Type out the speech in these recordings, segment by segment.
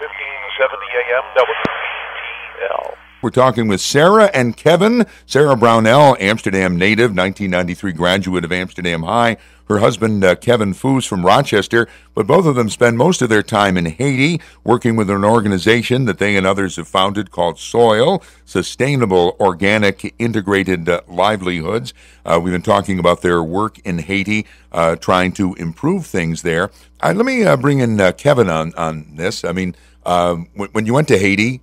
1570 AM WVTL. We're talking with Sarah and Kevin. Sarah Brownell, Amsterdam native, 1993 graduate of Amsterdam High. Her husband, Kevin Foos, from Rochester. But both of them spend most of their time in Haiti, working with an organization that they and others have founded called SOIL, Sustainable Organic Integrated Livelihoods. We've been talking about their work in Haiti, trying to improve things there. Let me bring in Kevin on this. I mean, when you went to Haiti,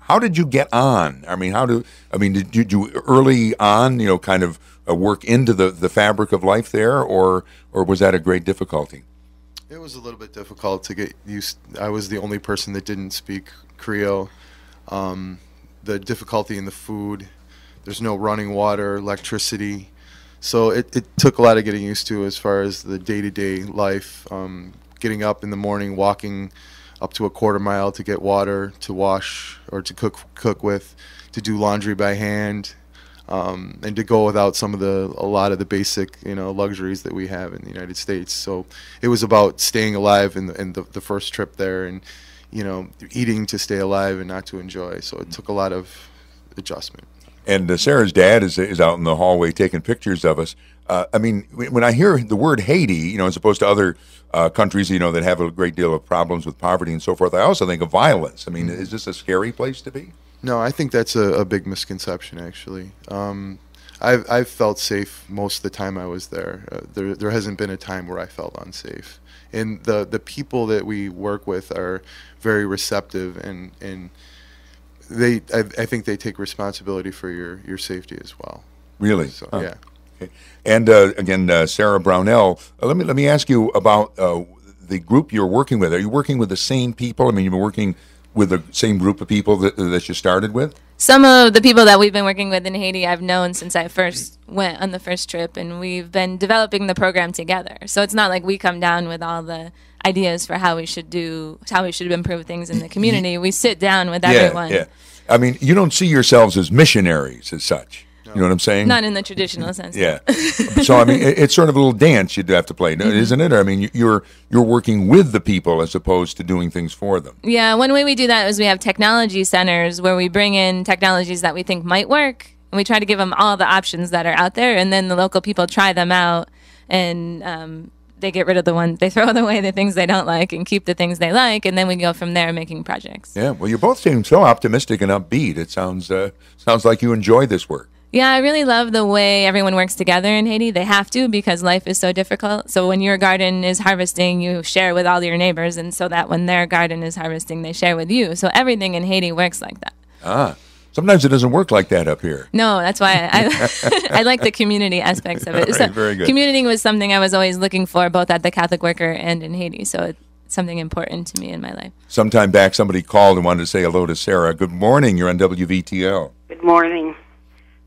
how did you get on? Did you early on, kind of work into the fabric of life there, or was that a great difficulty? It was a little bit difficult to get used. I was the only person that didn't speak Creole. The difficulty in the food, there's no running water, electricity. So it took a lot of getting used to as far as the day-to-day life, getting up in the morning, walking up to a quarter mile to get water to wash or to cook with, to do laundry by hand, and to go without a lot of the basic luxuries that we have in the United States. So it was about staying alive in the first trip there, and eating to stay alive and not to enjoy. So it took a lot of adjustment. And Sarah's dad is out in the hallway taking pictures of us. When I hear the word Haiti, as opposed to other countries, that have a great deal of problems with poverty and so forth, I also think of violence. Is this a scary place to be? No, I think that's a big misconception, actually. I've felt safe most of the time I was there. There hasn't been a time where I felt unsafe. And the people that we work with are very receptive, and I think they take responsibility for your safety as well. Really? So, yeah. Okay. And again, Sarah Brownell, let me ask you about the group you're working with. Are you working with the same people? You've been working with the same group of people that you started with? Some of the people that we've been working with in Haiti I've known since I first went on the first trip, and we've been developing the program together. So it's not like we come down with all the ideas for how we should improve things in the community. We sit down with everyone. Yeah. You don't see yourselves as missionaries as such. You know what I'm saying? Not in the traditional sense. Yeah. So it's sort of a little dance you'd have to play, isn't it? You're working with the people as opposed to doing things for them. Yeah. One way we do that is we have technology centers where we bring in technologies that we think might work, and we try to give them all the options that are out there, and then the local people try them out, and they get rid of they throw away the things they don't like and keep the things they like, and then we go from there making projects. Yeah. Well, you both seem so optimistic and upbeat. It sounds like you enjoy this work. Yeah, I really love the way everyone works together in Haiti. They have to, because life is so difficult. So when your garden is harvesting, you share with all your neighbors, and so that when their garden is harvesting, they share with you. So everything in Haiti works like that. Sometimes it doesn't work like that up here. No, that's why I like the community aspects of it. Right, So very good. Community was something I was always looking for, both at the Catholic Worker and in Haiti. So it's something important to me in my life. Sometime back, somebody called and wanted to say hello to Sarah. Good morning. You're on WVTL. Good morning.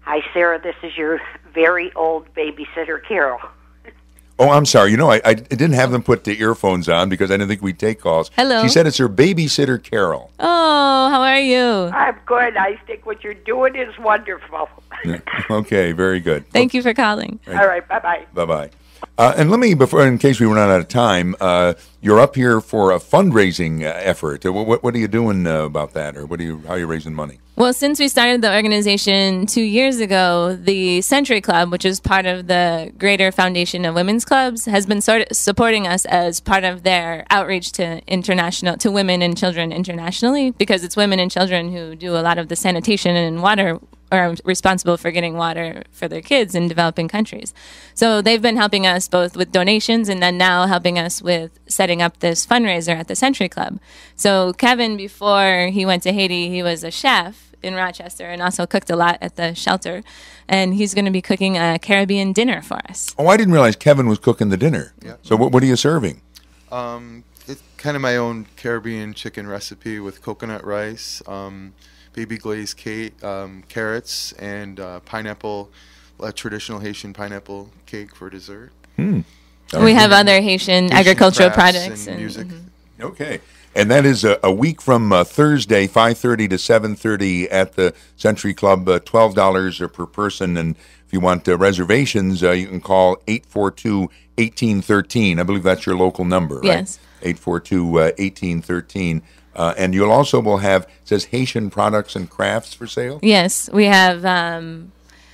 Hi, Sarah. This is your very old babysitter, Carol. Oh, I'm sorry. I didn't have them put the earphones on because I didn't think we'd take calls. Hello. She said it's her babysitter, Carol. Oh, how are you? I'm good. I think what you're doing is wonderful. Okay, very good. Thank you for calling. All right, bye-bye. Bye-bye. And let me, in case we run out of time, you're up here for a fundraising effort. What are you doing about that, or how are you raising money? Well, since we started the organization 2 years ago, the Century Club, which is part of the Greater Foundation of Women's Clubs, has been supporting us as part of their outreach to women and children internationally, because it's women and children who do a lot of the sanitation and water, or are responsible for getting water for their kids in developing countries. So they've been helping us both with donations and then now helping us with setting up this fundraiser at the Century Club. So Kevin, before he went to Haiti, he was a chef in Rochester and also cooked a lot at the shelter. And he's going to be cooking a Caribbean dinner for us. Oh, I didn't realize Kevin was cooking the dinner. Yeah. So what are you serving? It's kind of my own Caribbean chicken recipe with coconut rice, baby glazed cake, carrots, and pineapple, traditional Haitian pineapple cake for dessert. We have other Haitian agricultural products. And music. Mm-hmm. Okay. And that is a week from Thursday, 5:30 to 7:30 at the Century Club, $12 per person. And if you want reservations, you can call 842-1813. I believe that's your local number, right? Yes. 842-1813. And you'll also will have, it says Haitian products and crafts for sale? Yes, we have.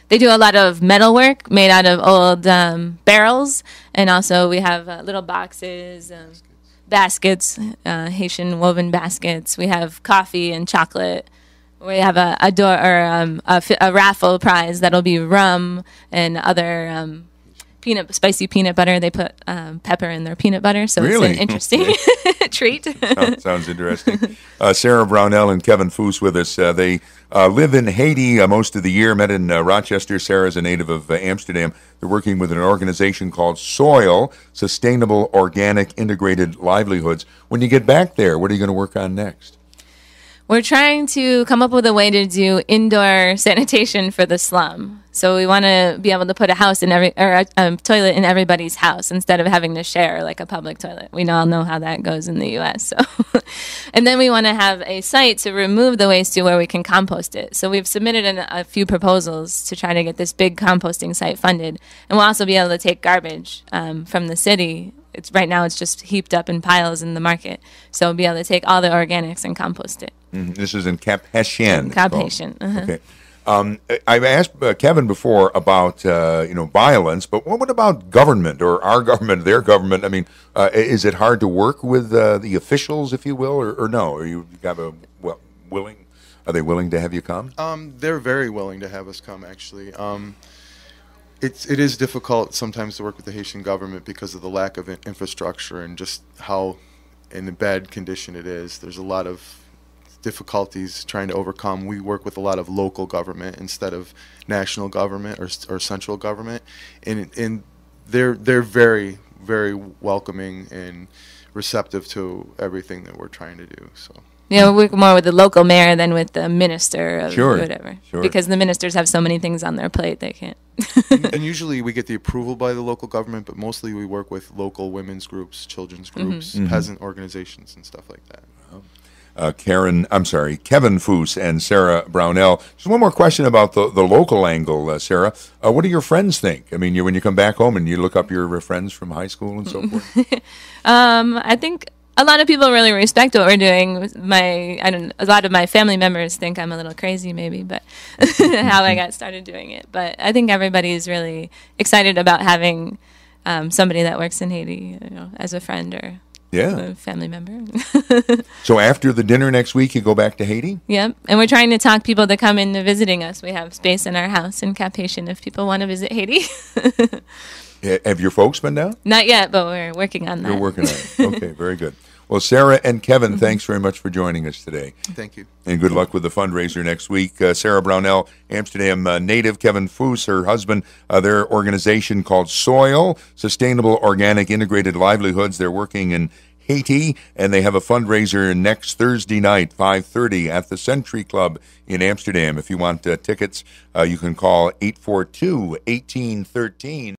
They do a lot of metalwork made out of old barrels, and also we have little boxes, baskets, Haitian woven baskets. We have coffee and chocolate. We have a raffle prize that'll be rum and other spicy peanut butter. They put pepper in their peanut butter, so Really? It's an interesting treat. Sounds interesting. Sarah Brownell and Kevin Foos with us. They live in Haiti most of the year, met in Rochester. Sarah's a native of Amsterdam. They're working with an organization called SOIL, Sustainable Organic Integrated Livelihoods. When you get back there, what are you going to work on next? We're trying to come up with a way to do indoor sanitation for the slum. So we want to be able to put a toilet in everybody's house instead of having to share like a public toilet. We all know how that goes in the U.S. So, and then we want to have a site to remove the waste to where we can compost it. So we've submitted a few proposals to try to get this big composting site funded, and we'll also be able to take garbage from the city. Right now it's just heaped up in piles in the market. So we'll be able to take all the organics and compost it. Mm-hmm. This is in Cap Haitien. Cap Haitien. Okay. I've asked Kevin before about violence, but what about government or our government, their government? I mean, is it hard to work with the officials, if you will, or no? Are you have willing? Are they willing to have you come? They're very willing to have us come. Actually, it is difficult sometimes to work with the Haitian government because of the lack of infrastructure and just how in a bad condition it is. There's a lot of difficulties trying to overcome. We work with a lot of local government instead of national government or central government, and they're very, very welcoming and receptive to everything that we're trying to do. So we work more with the local mayor than with the minister of Sure. whatever, because the ministers have so many things on their plate they can't. and usually we get the approval by the local government, but mostly we work with local women's groups, children's groups, peasant organizations, and stuff like that. Kevin Foos and Sarah Brownell. Just one more question about the local angle, Sarah. What do your friends think? I mean, when you come back home and you look up your friends from high school and so forth? I think a lot of people really respect what we're doing. A lot of my family members think I'm a little crazy, maybe, but how I got started doing it. But I think everybody's really excited about having somebody that works in Haiti, as a friend or a family member. So after the dinner next week, you go back to Haiti? Yep, and we're trying to talk people to come into visiting us. We have space in our house in Cap Haitien if people want to visit Haiti. Have your folks been down? Not yet, but we're working on that. You're working on it. Okay, very good. Well, Sarah and Kevin, thanks very much for joining us today. Thank you. And good luck with the fundraiser next week. Sarah Brownell, Amsterdam native, Kevin Foos, her husband, their organization called SOIL, Sustainable Organic Integrated Livelihoods. They're working in Haiti, and they have a fundraiser next Thursday night, 5:30, at the Century Club in Amsterdam. If you want tickets, you can call 842-1813.